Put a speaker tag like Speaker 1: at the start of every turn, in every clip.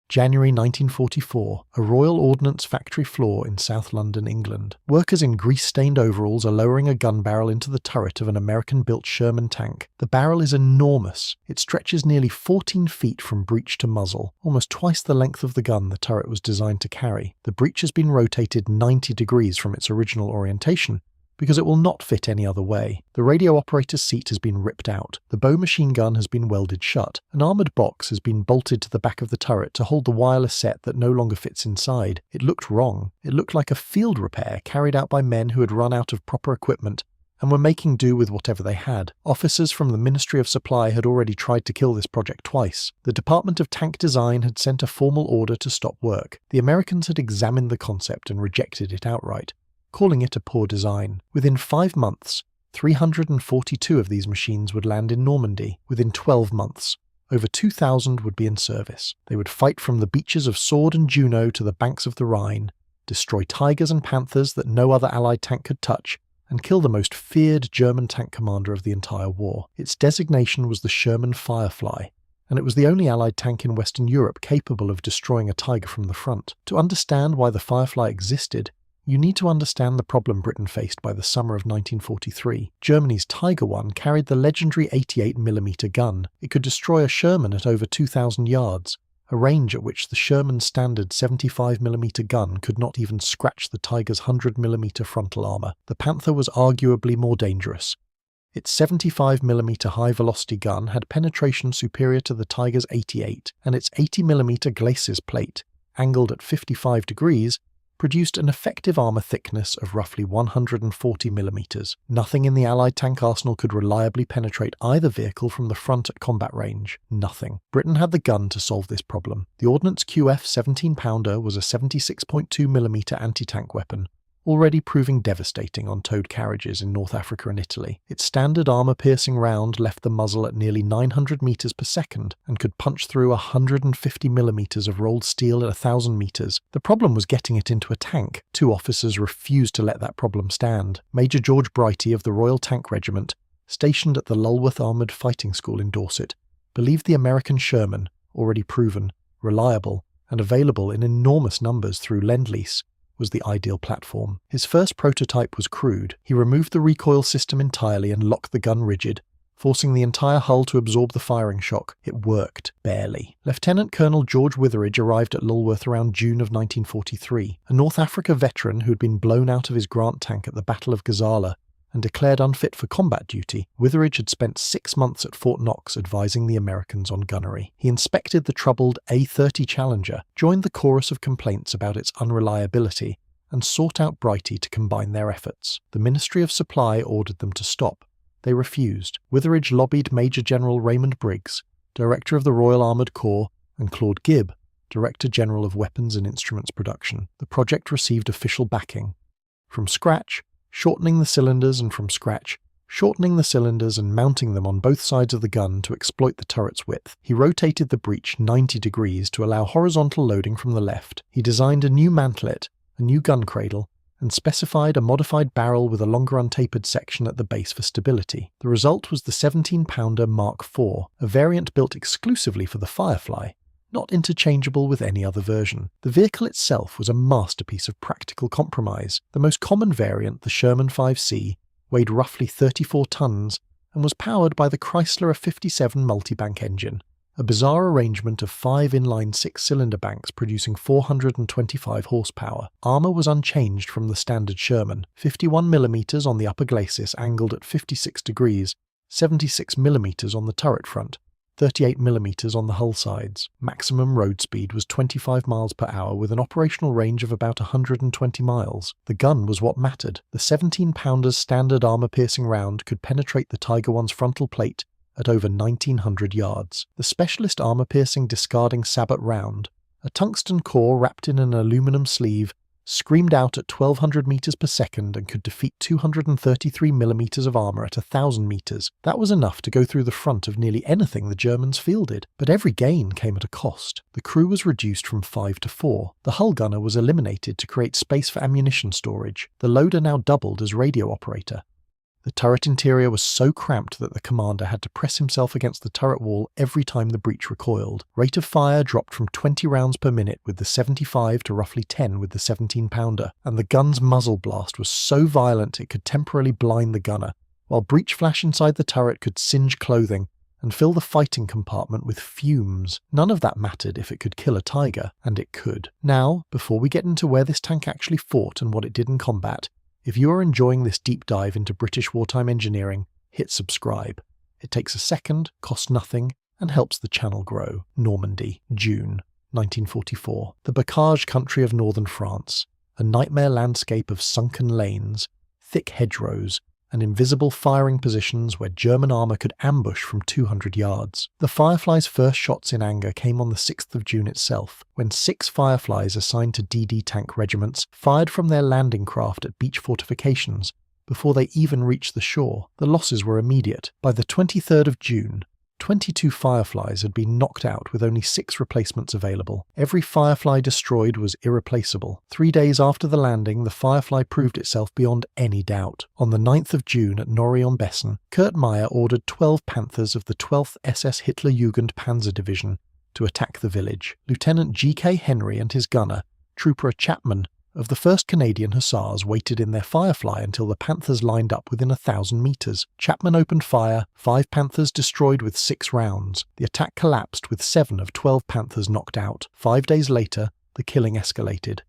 Speaker 1: January 1944, a Royal Ordnance factory floor in South London, England. Workers in grease-stained overalls are lowering a gun barrel into the turret of an American-built Sherman tank. The barrel is enormous. It stretches nearly 14 feet from breech to muzzle, almost twice the length of the gun the turret was designed to carry. The breech has been rotated 90 degrees from its original orientation, because it will not fit any other way. The radio operator's seat has been ripped out. The bow machine gun has been welded shut. An armoured box has been bolted to the back of the turret to hold the wireless set that no longer fits inside. It looked wrong. It looked like a field repair carried out by men who had run out of proper equipment and were making do with whatever they had. Officers from the Ministry of Supply had already tried to kill this project twice. The Department of Tank Design had sent a formal order to stop work. The Americans had examined the concept and rejected it outright, calling it a poor design. Within 5 months, 342 of these machines would land in Normandy. Within 12 months, over 2,000 would be in service. They would fight from the beaches of Sword and Juno to the banks of the Rhine, destroy Tigers and Panthers that no other Allied tank could touch, and kill the most feared German tank commander of the entire war. Its designation was the Sherman Firefly, and it was the only Allied tank in Western Europe capable of destroying a Tiger from the front. To understand why the Firefly existed, you need to understand the problem Britain faced by the summer of 1943. Germany's Tiger I carried the legendary 88mm gun. It could destroy a Sherman at over 2,000 yards, a range at which the Sherman's standard 75mm gun could not even scratch the Tiger's 100mm frontal armour. The Panther was arguably more dangerous. Its 75mm high-velocity gun had penetration superior to the Tiger's 88, and its 80mm glacis plate, angled at 55 degrees, produced an effective armour thickness of roughly 140mm. Nothing in the Allied tank arsenal could reliably penetrate either vehicle from the front at combat range. Nothing. Britain had the gun to solve this problem. The Ordnance QF 17-pounder was a 76.2mm anti-tank weapon, already proving devastating on towed carriages in North Africa and Italy. Its standard armour-piercing round left the muzzle at nearly 900 metres per second and could punch through 150mm of rolled steel at 1,000 metres. The problem was getting it into a tank. 2 officers refused to let that problem stand. Major George Brighty of the Royal Tank Regiment, stationed at the Lulworth Armoured Fighting School in Dorset, believed the American Sherman, already proven, reliable, and available in enormous numbers through Lend-Lease, was the ideal platform. His first prototype was crude. He removed the recoil system entirely and locked the gun rigid, forcing the entire hull to absorb the firing shock. It worked, barely. Lieutenant Colonel George Witheridge arrived at Lulworth around June of 1943. A North Africa veteran who had been blown out of his Grant tank at the Battle of Gazala and declared unfit for combat duty, Witheridge had spent 6 months at Fort Knox advising the Americans on gunnery. He inspected the troubled A-30 Challenger, joined the chorus of complaints about its unreliability, and sought out Brighty to combine their efforts. The Ministry of Supply ordered them to stop. They refused. Witheridge lobbied Major General Raymond Briggs, Director of the Royal Armoured Corps, and Claude Gibb, Director General of Weapons and Instruments Production. The project received official backing. From scratch, shortening the cylinders, and from scratch, shortening the cylinders and mounting them on both sides of the gun to exploit the turret's width. He rotated the breech 90 degrees to allow horizontal loading from the left. He designed a new mantlet, a new gun cradle, and specified a modified barrel with a longer untapered section at the base for stability. The result was the 17-pounder Mark IV, a variant built exclusively for the Firefly, not interchangeable with any other version. The vehicle itself was a masterpiece of practical compromise. The most common variant, the Sherman 5C, weighed roughly 34 tons and was powered by the Chrysler 57 multibank engine, a bizarre arrangement of 5 inline 6-cylinder banks producing 425 horsepower. Armour was unchanged from the standard Sherman, 51mm on the upper glacis angled at 56 degrees, 76mm on the turret front, 38mm on the hull sides. Maximum road speed was 25 miles per hour with an operational range of about 120 miles. The gun was what mattered. The 17-pounder's standard armour-piercing round could penetrate the Tiger I's frontal plate at over 1,900 yards. The specialist armour-piercing discarding sabot round, a tungsten core wrapped in an aluminum sleeve, screamed out at 1,200 meters per second and could defeat 233mm of armour at 1,000 meters. That was enough to go through the front of nearly anything the Germans fielded. But every gain came at a cost. The crew was reduced from 5 to 4. The hull gunner was eliminated to create space for ammunition storage. The loader now doubled as radio operator. The turret interior was so cramped that the commander had to press himself against the turret wall every time the breech recoiled. Rate of fire dropped from 20 rounds per minute with the 75 to roughly 10 with the 17-pounder, and the gun's muzzle blast was so violent it could temporarily blind the gunner, while breech flash inside the turret could singe clothing and fill the fighting compartment with fumes. None of that mattered if it could kill a tiger, and it could. Now, before we get into where this tank actually fought and what it did in combat, if you are enjoying this deep dive into British wartime engineering, hit subscribe. It takes a second, costs nothing, and helps the channel grow. Normandy, June 1944. The Bocage country of northern France. A nightmare landscape of sunken lanes, thick hedgerows, and invisible firing positions where German armour could ambush from 200 yards. The Fireflies' first shots in anger came on the 6th of June itself, when 6 Fireflies assigned to DD tank regiments fired from their landing craft at beach fortifications before they even reached the shore. The losses were immediate. By the 23rd of June, 22 Fireflies had been knocked out with only 6 replacements available. Every Firefly destroyed was irreplaceable. 3 days after the landing, the Firefly proved itself beyond any doubt. On the 9th of June at Norrey-en-Bessin, Kurt Meyer ordered 12 Panthers of the 12th SS Hitlerjugend Panzer Division to attack the village. Lieutenant G.K. Henry and his gunner, Trooper Chapman, of the 1st Canadian Hussars waited in their Firefly until the Panthers lined up within 1,000 metres. Chapman opened fire, 5 Panthers destroyed with 6 rounds. The attack collapsed with 7 of 12 Panthers knocked out. 5 days later, the killing escalated.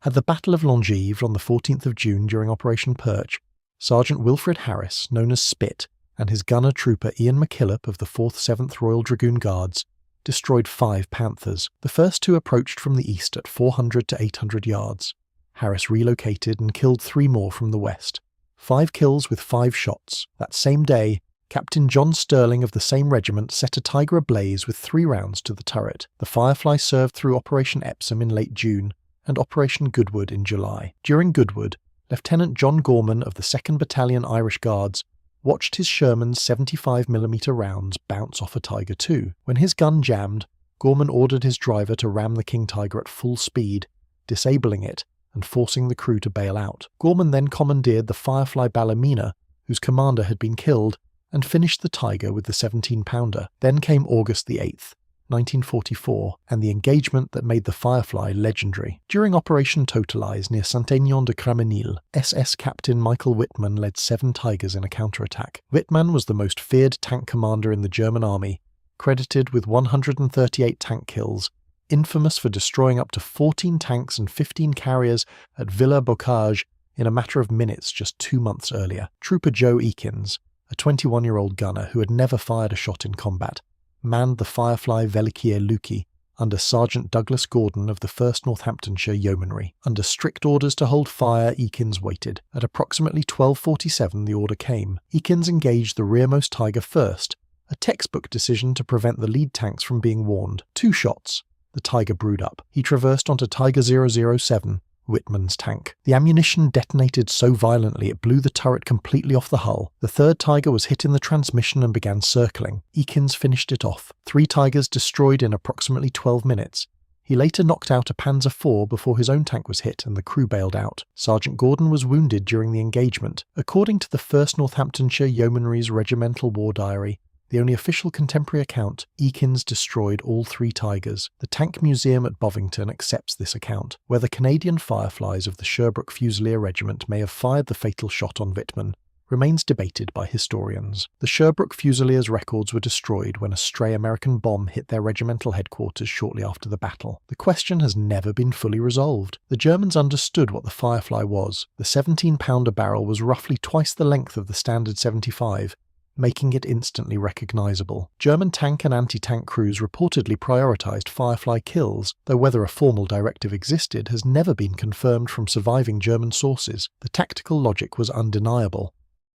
Speaker 1: At the Battle of Lingevres on the 14th of June during Operation Perch, Sergeant Wilfred Harris, known as Spit, and his gunner Trooper Ian McKillop of the 4th 7th Royal Dragoon Guards destroyed 5 Panthers. The first 2 approached from the east at 400 to 800 yards. Harris relocated and killed 3 more from the west. 5 kills with 5 shots. That same day, Captain John Sterling of the same regiment set a Tiger ablaze with 3 rounds to the turret. The Firefly served through Operation Epsom in late June and Operation Goodwood in July. During Goodwood, Lieutenant John Gorman of the 2nd Battalion Irish Guards watched his Sherman's 75mm rounds bounce off a Tiger II. When his gun jammed, Gorman ordered his driver to ram the King Tiger at full speed, disabling it and forcing the crew to bail out. Gorman then commandeered the Firefly Ballymena, whose commander had been killed, and finished the Tiger with the 17-pounder. Then came August the 8th, 1944, and the engagement that made the Firefly legendary. During Operation Totalize near Saint-Aignan-de-Craménil, SS Captain Michael Wittmann led 7 Tigers in a counterattack. Wittmann was the most feared tank commander in the German army, credited with 138 tank kills, infamous for destroying up to 14 tanks and 15 carriers at Villers-Bocage in a matter of minutes just 2 months earlier. Trooper Joe Ekins, a 21-year-old gunner who had never fired a shot in combat, manned the Firefly Velikier Luki under Sergeant Douglas Gordon of the 1st Northamptonshire Yeomanry. Under strict orders to hold fire, Ekins waited. At approximately 12:47 the order came. Ekins engaged the rearmost Tiger first, a textbook decision to prevent the lead tanks from being warned. 2 shots. The Tiger brewed up. He traversed onto Tiger 007, Wittmann's tank. The ammunition detonated so violently it blew the turret completely off the hull. The 3rd Tiger was hit in the transmission and began circling. Ekins finished it off. 3 Tigers destroyed in approximately 12 minutes. He later knocked out a Panzer IV before his own tank was hit and the crew bailed out. Sergeant Gordon was wounded during the engagement. According to the 1st Northamptonshire Yeomanry's Regimental War Diary, the only official contemporary account, Ekins destroyed all 3 Tigers. The Tank Museum at Bovington accepts this account. Whether Canadian Fireflies of the Sherbrooke Fusilier Regiment may have fired the fatal shot on Wittmann remains debated by historians. The Sherbrooke Fusiliers' records were destroyed when a stray American bomb hit their regimental headquarters shortly after the battle. The question has never been fully resolved. The Germans understood what the Firefly was. The 17-pounder barrel was roughly twice the length of the standard 75, making it instantly recognisable. German tank and anti-tank crews reportedly prioritised Firefly kills, though whether a formal directive existed has never been confirmed from surviving German sources. The tactical logic was undeniable.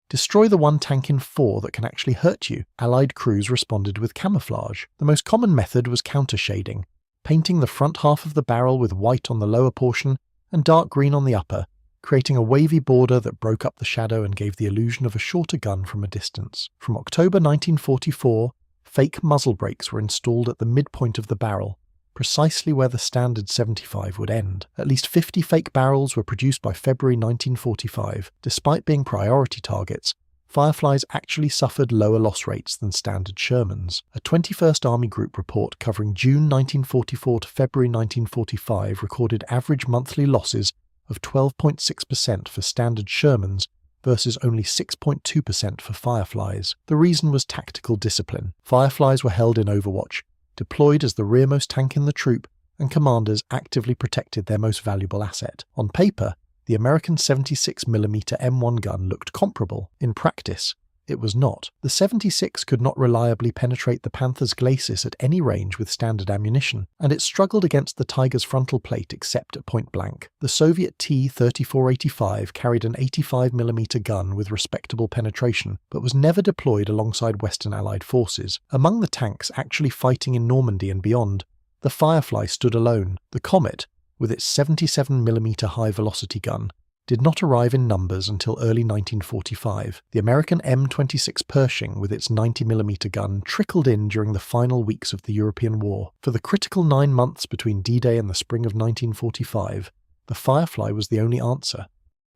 Speaker 1: Destroy the one tank in 4 that can actually hurt you. Allied crews responded with camouflage. The most common method was countershading, painting the front half of the barrel with white on the lower portion and dark green on the upper, creating a wavy border that broke up the shadow and gave the illusion of a shorter gun from a distance. From October 1944, fake muzzle brakes were installed at the midpoint of the barrel, precisely where the standard 75 would end. At least 50 fake barrels were produced by February 1945. Despite being priority targets, Fireflies actually suffered lower loss rates than standard Shermans. A 21st Army Group report covering June 1944 to February 1945 recorded average monthly losses of 12.6% for standard Shermans versus only 6.2% for Fireflies. The reason was tactical discipline. Fireflies were held in overwatch, deployed as the rearmost tank in the troop, and commanders actively protected their most valuable asset. On paper, the American 76mm M1 gun looked comparable. In practice, it was not. The 76 could not reliably penetrate the Panthers' glacis at any range with standard ammunition, and it struggled against the Tiger's frontal plate except at point blank. The Soviet T-3485 carried an 85mm gun with respectable penetration, but was never deployed alongside Western Allied forces. Among the tanks actually fighting in Normandy and beyond, the Firefly stood alone. The Comet, with its 77mm high-velocity gun, did not arrive in numbers until early 1945. The American M26 Pershing with its 90mm gun trickled in during the final weeks of the European War. For the critical 9 months between D-Day and the spring of 1945, the Firefly was the only answer.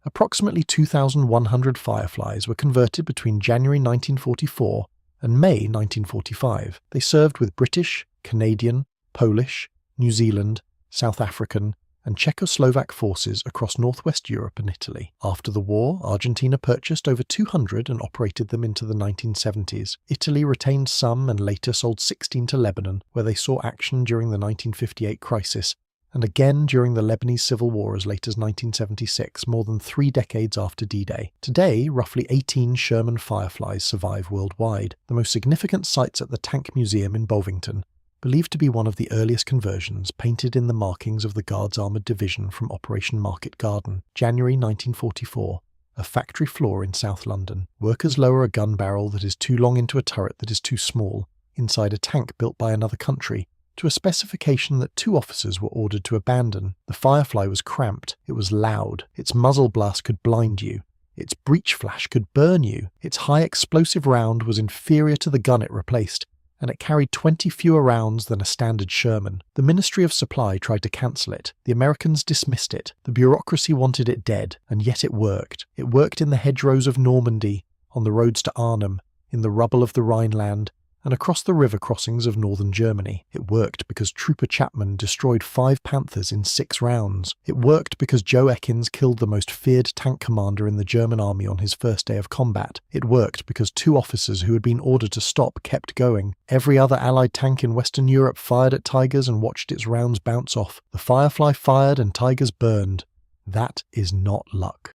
Speaker 1: Approximately 2,100 Fireflies were converted between January 1944 and May 1945. They served with British, Canadian, Polish, New Zealand, South African, and Czechoslovak forces across northwest Europe and Italy. After the war, Argentina purchased over 200 and operated them into the 1970s. Italy retained some and later sold 16 to Lebanon, where they saw action during the 1958 crisis, and again during the Lebanese Civil War as late as 1976, more than 3 decades after D-Day. Today, roughly 18 Sherman Fireflies survive worldwide. The most significant sites at the Tank Museum in Bovington, believed to be one of the earliest conversions, painted in the markings of the Guards Armoured Division from Operation Market Garden, January 1944, a factory floor in South London. Workers lower a gun barrel that is too long into a turret that is too small, inside a tank built by another country, to a specification that 2 officers were ordered to abandon. The Firefly was cramped, it was loud, its muzzle blast could blind you, its breech flash could burn you, its high explosive round was inferior to the gun it replaced, and it carried 20 fewer rounds than a standard Sherman. The Ministry of Supply tried to cancel it. The Americans dismissed it. The bureaucracy wanted it dead, and yet it worked. It worked in the hedgerows of Normandy, on the roads to Arnhem, in the rubble of the Rhineland, and across the river crossings of northern Germany. It worked because Trooper Chapman destroyed 5 Panthers in 6 rounds. It worked because Joe Ekins killed the most feared tank commander in the German army on his first day of combat. It worked because 2 officers who had been ordered to stop kept going. Every other Allied tank in Western Europe fired at Tigers and watched its rounds bounce off. The Firefly fired and Tigers burned. That is not luck.